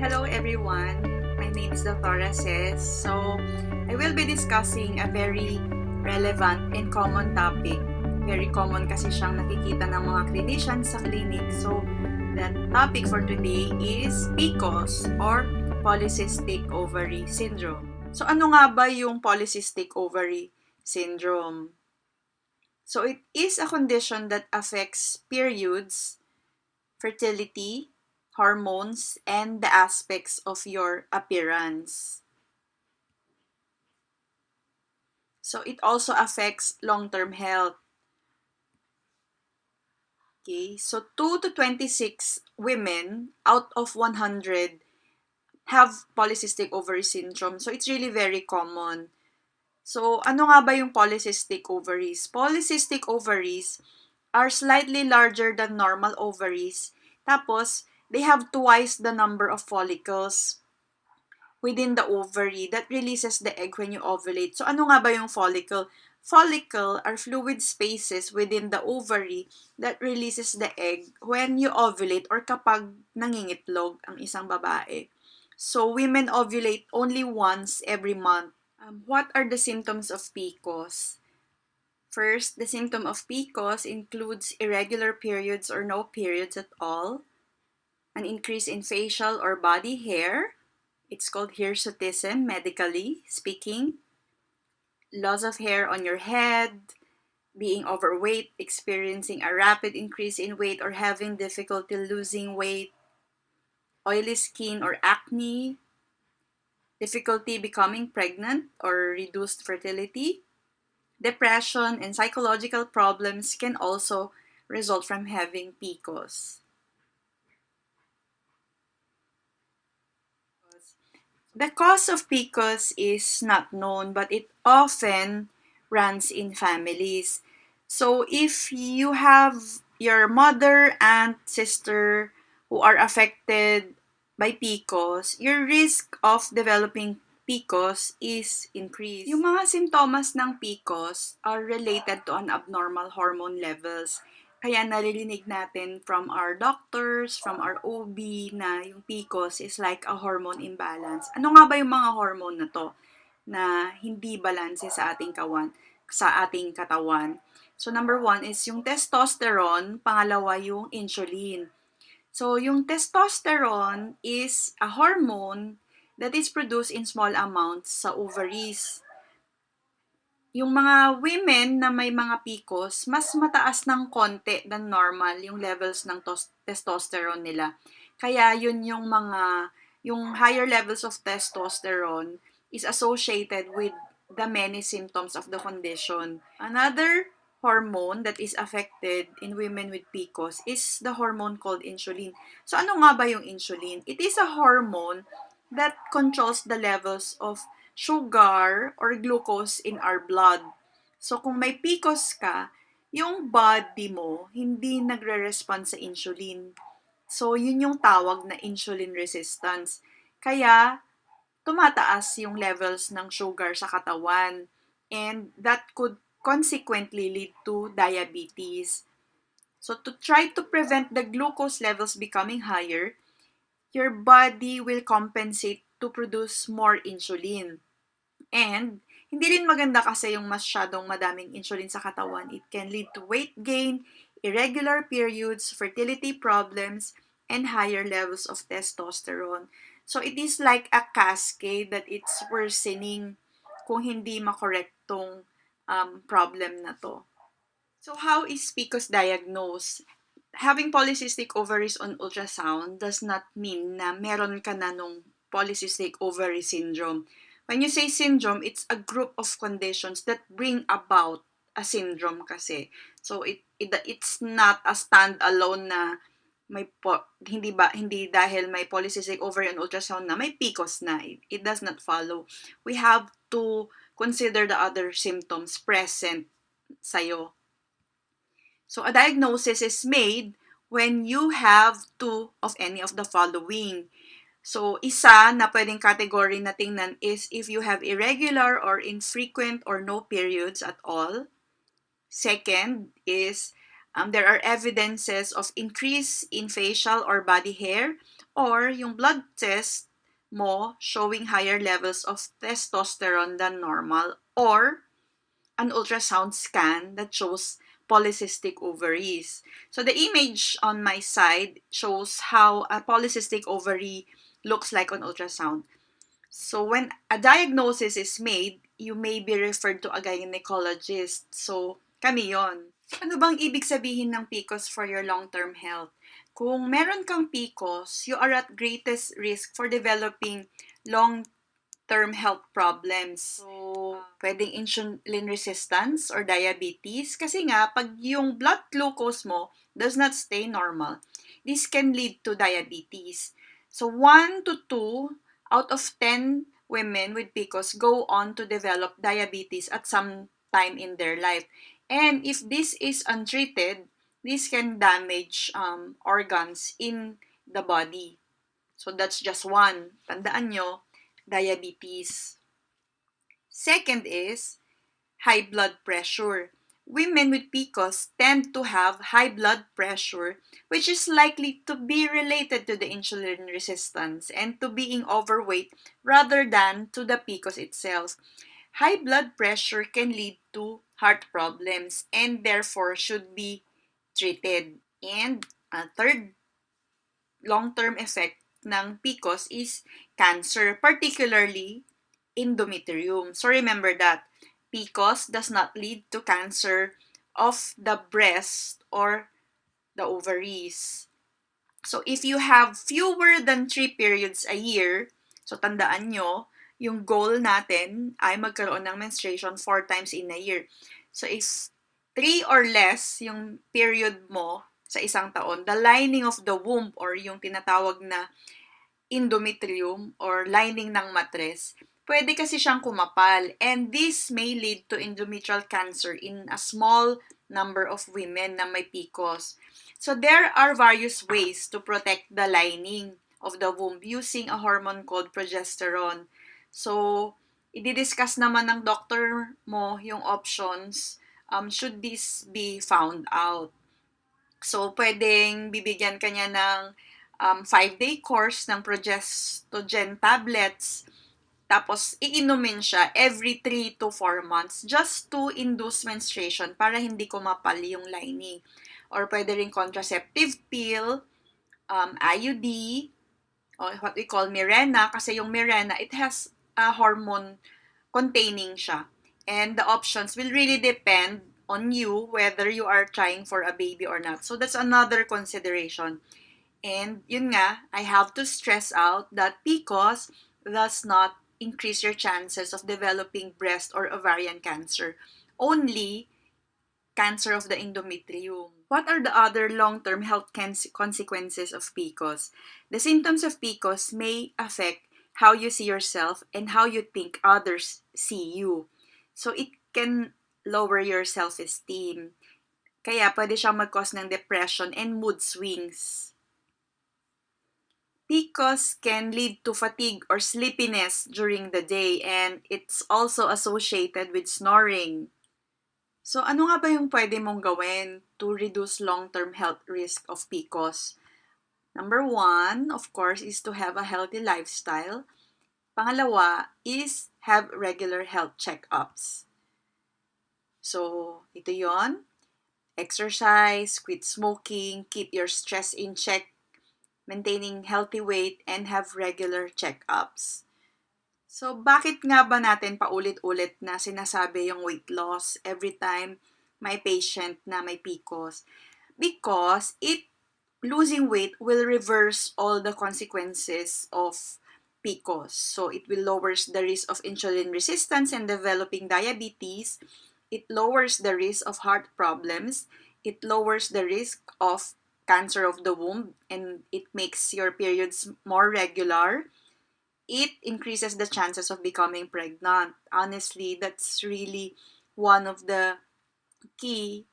Hello everyone, my name is Dra Ces. So, I will be discussing a very relevant and common topic. Very common kasi siyang nakikita ng mga clinicians sa clinic. So, the topic for today is PCOS or Polycystic Ovary Syndrome. So, ano nga ba yung Polycystic Ovary Syndrome? So, it is a condition that affects periods, fertility, hormones, and the aspects of your appearance. So it also affects long-term health. Okay, so 2 to 26 women out of 100 have polycystic ovary syndrome. So it's really very common. So ano nga ba yung polycystic ovaries? Polycystic ovaries are slightly larger than normal ovaries. Tapos, they have twice the number of follicles within the ovary that releases the egg when you ovulate. So ano nga ba yung follicle? Follicle are fluid spaces within the ovary that releases the egg when you ovulate or kapag nangingitlog ang isang babae. So women ovulate only once every month. What are the symptoms of PCOS? First, the symptom of PCOS includes irregular periods or no periods at all, an increase in facial or body hair. It's called hirsutism, medically speaking. Loss of hair on your head, being overweight, experiencing a rapid increase in weight or having difficulty losing weight, oily skin or acne, difficulty becoming pregnant or reduced fertility, depression and psychological problems can also result from having PCOS. The cause of PCOS is not known, but it often runs in families. So if you have your mother, aunt, sister who are affected by PCOS, your risk of developing PCOS is increased. Yung mga simptomas ng PCOS are related to an abnormal hormone levels. Kaya naririnig natin from our doctors, from our OB na yung PCOS is like a hormone imbalance. Ano nga ba yung mga hormone na to na hindi balanse sa ating katawan? So number 1 is yung testosterone, pangalawa yung insulin. So yung testosterone is a hormone that is produced in small amounts sa ovaries. Yung mga women na may mga PCOS, mas mataas ng konti than normal yung levels ng testosterone nila. Kaya yun yung higher levels of testosterone is associated with the many symptoms of the condition. Another hormone that is affected in women with PCOS is the hormone called insulin. So ano nga ba yung insulin? It is a hormone that controls the levels of sugar or glucose in our blood. So kung may PCOS ka, yung body mo hindi nagre-respond sa insulin. So yun yung tawag na insulin resistance. Kaya tumataas yung levels ng sugar sa katawan, and that could consequently lead to diabetes. So to try to prevent the glucose levels becoming higher, your body will compensate to produce more insulin. And hindi rin maganda kasi yung masyadong madaming insulin sa katawan. It can lead to weight gain, irregular periods, fertility problems, and higher levels of testosterone. So it is like a cascade that it's worsening kung hindi makorektong problem na to. So how is PCOS diagnosed? Having polycystic ovaries on ultrasound does not mean na meron ka na nung polycystic ovary syndrome. When you say syndrome, it's a group of conditions that bring about a syndrome kasi. So it's not a standalone na hindi dahil may polycystic ovary on ultrasound na may PCOS na. It does not follow. We have to consider the other symptoms present sa'yo. So a diagnosis is made when you have two of any of the following. So isa na pwedeng category na tingnan is if you have irregular or infrequent or no periods at all. Second is there are evidences of increase in facial or body hair or yung blood test mo showing higher levels of testosterone than normal, or an ultrasound scan that shows polycystic ovaries. So the image on my side shows how a polycystic ovary looks like on ultrasound. So when a diagnosis is made, you may be referred to a gynecologist. So kami yon. Ano bang ibig sabihin ng PCOS for your long-term health? Kung meron kang PCOS, you are at greatest risk for developing long-term health problems. So, pwedeng insulin resistance or diabetes kasi nga, pag yung blood glucose mo does not stay normal, this can lead to diabetes. So, 1 to 2 out of 10 women with PCOS go on to develop diabetes at some time in their life. And if this is untreated, this can damage organs in the body. So that's just one. Tandaan nyo, diabetes. Second is high blood pressure. Women with PCOS tend to have high blood pressure, which is likely to be related to the insulin resistance and to being overweight rather than to the PCOS itself. High blood pressure can lead to heart problems and therefore should be treated. And a third long-term effect ng PCOS is cancer, particularly endometrium. So remember that PCOS does not lead to cancer of the breast or the ovaries. So if you have fewer than 3 periods a year, so tandaan nyo, yung goal natin ay magkaroon ng menstruation 4 times in a year. So if 3 or less yung period mo sa isang taon, the lining of the womb or yung tinatawag na endometrium or lining ng matres, pwede kasi siyang kumapal, and this may lead to endometrial cancer in a small number of women na may PCOS. So there are various ways to protect the lining of the womb using a hormone called progesterone. So, i-discuss naman ng doctor mo yung options should this be found out. So, pwedeng bibigyan ka niya ng 5-day course ng progestogen tablets. Tapos, iinumin siya every 3 to 4 months just to induce menstruation para hindi kumapal yung lining. Or pwede rin contraceptive pill, IUD, or what we call Mirena, kasi yung Mirena, it has a hormone containing siya. And the options will really depend on you whether you are trying for a baby or not. So that's another consideration. And yun nga, I have to stress out that PCOS does not increase your chances of developing breast or ovarian cancer. Only cancer of the endometrium. What are the other long-term health consequences of PCOS? The symptoms of PCOS may affect how you see yourself and how you think others see you. So it can lower your self-esteem. Kaya pwede siyang mag-cause ng depression and mood swings. PCOS can lead to fatigue or sleepiness during the day, and it's also associated with snoring. So ano nga ba yung pwede mong gawin to reduce long-term health risk of PCOS? Number 1, of course, is to have a healthy lifestyle. Pangalawa is have regular health checkups. So, ito yon: exercise, quit smoking, keep your stress in check, maintaining healthy weight, and have regular checkups. So, bakit nga ba natin paulit-ulit na sinasabi yung weight loss every time may patient na may PCOS? Because losing weight will reverse all the consequences of PCOS. So, it will lowers the risk of insulin resistance and developing diabetes. It lowers the risk of heart problems. It lowers the risk of cancer of the womb, and it makes your periods more regular. It increases the chances of becoming pregnant. Honestly, that's really one of the key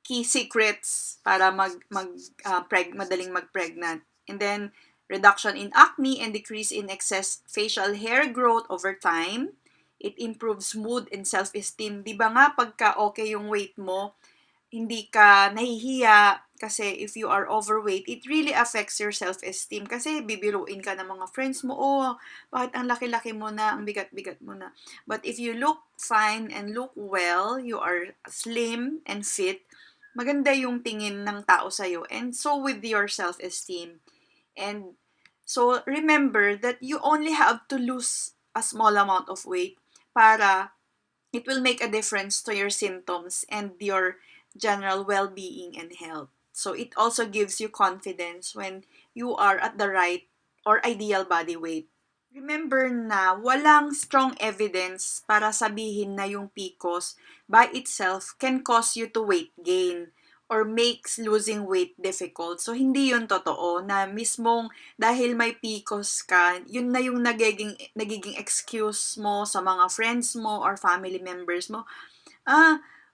secrets para madaling mag-pregnant. And then reduction in acne and decrease in excess facial hair growth over time. It improves mood and self-esteem. Di ba nga pagka okay yung weight mo, hindi ka nahihiya Kasi if you are overweight, it really affects your self-esteem. Kasi bibiruin ka ng mga friends mo, oh, bakit ang laki-laki mo na, ang bigat-bigat mo na. But if you look fine and look well, you are slim and fit, maganda yung tingin ng tao sa'yo. And so with your self-esteem. And so remember that you only have to lose a small amount of weight para it will make a difference to your symptoms and your general well-being and health. So it also gives you confidence when you are at the right or ideal body weight. Remember na walang strong evidence para sabihin na yung PCOS by itself can cause you to weight gain or makes losing weight difficult. So, hindi yun totoo na mismong dahil may PCOS ka, yun na yung nagiging excuse mo sa mga friends mo or family members mo.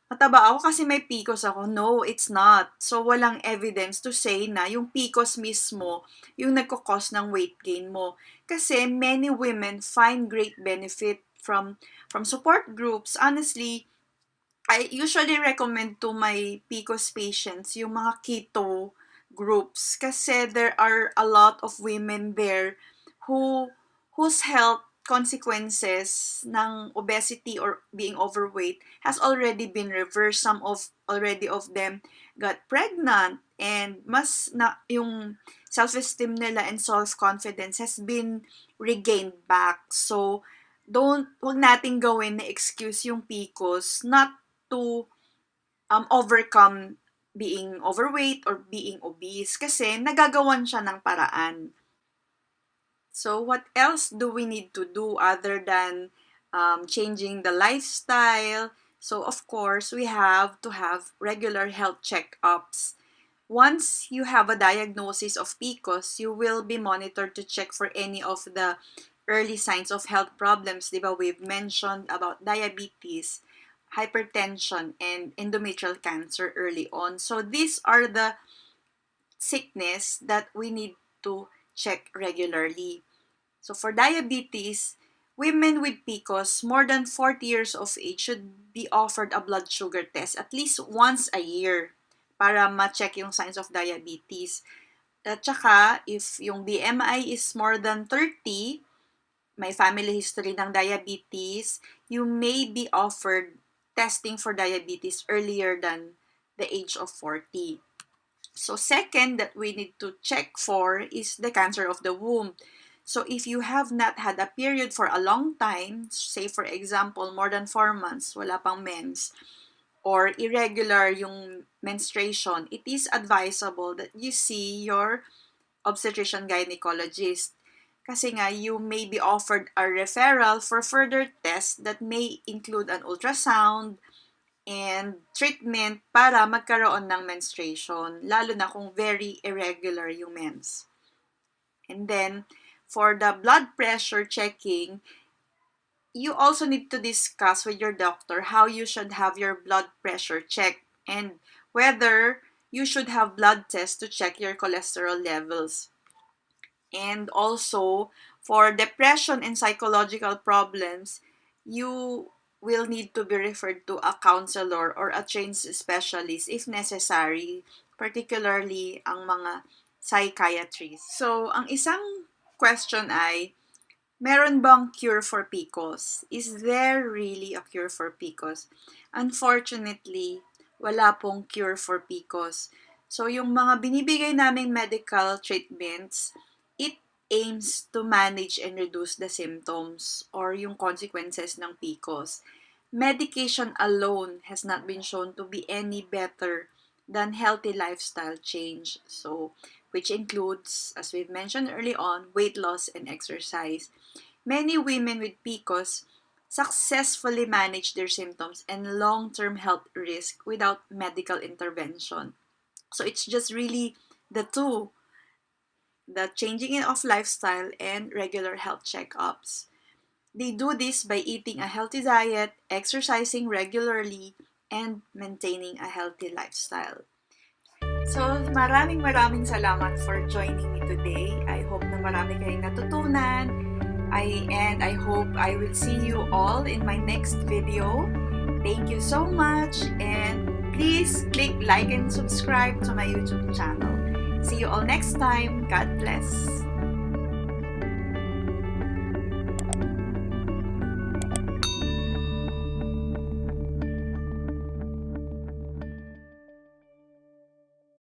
Mataba ako kasi may PCOS ako. No, it's not. So, walang evidence to say na yung PCOS mismo yung nagkakos ng weight gain mo. Kasi many women find great benefit from support groups. Honestly, I usually recommend to my PCOS patients yung mga keto groups kasi there are a lot of women there whose health consequences ng obesity or being overweight has already been reversed. Some of already of them got pregnant and mas na yung self-esteem nila and self-confidence has been regained back. So, wag nating gawin na excuse yung PCOS not to overcome being overweight or being obese kasi nagagawan siya ng paraan. So, what else do we need to do other than changing the lifestyle? So, of course, we have to have regular health checkups. Once you have a diagnosis of PCOS, you will be monitored to check for any of the early signs of health problems. Diba? We've mentioned about diabetes, hypertension, and endometrial cancer early on. So, these are the sickness that we need to check regularly. So for diabetes, women with PCOS more than 40 years of age should be offered a blood sugar test at least once a year para ma-check yung signs of diabetes. At saka, if yung BMI is more than 30, may family history ng diabetes, you may be offered testing for diabetes earlier than the age of 40. So second that we need to check for is the cancer of the womb. So if you have not had a period for a long time, say for example, more than 4 months, wala pang mens, or irregular yung menstruation, it is advisable that you see your obstetrician gynecologist. Kasi nga, you may be offered a referral for further tests that may include an ultrasound and treatment para magkaroon ng menstruation, lalo na kung very irregular yung mens. And then, for the blood pressure checking, you also need to discuss with your doctor how you should have your blood pressure checked and whether you should have blood tests to check your cholesterol levels. And also, for depression and psychological problems, you will need to be referred to a counselor or a trained specialist if necessary, particularly ang mga psychiatrists. So, ang isang question ay, meron bang cure for PCOS? Is there really a cure for PCOS? Unfortunately, wala pong cure for PCOS. So, yung mga binibigay naming medical treatments, it aims to manage and reduce the symptoms or yung consequences ng PCOS. Medication alone has not been shown to be any better than healthy lifestyle change. So, which includes, as we've mentioned early on, weight loss and exercise. Many women with PCOS successfully manage their symptoms and long-term health risk without medical intervention. So it's just really the two, the changing of lifestyle and regular health checkups. They do this by eating a healthy diet, exercising regularly, and maintaining a healthy lifestyle. So, maraming salamat for joining me today. I hope na marami kayong natutunan. And I hope I will see you all in my next video. Thank you so much and please click like and subscribe to my YouTube channel. See you all next time. God bless.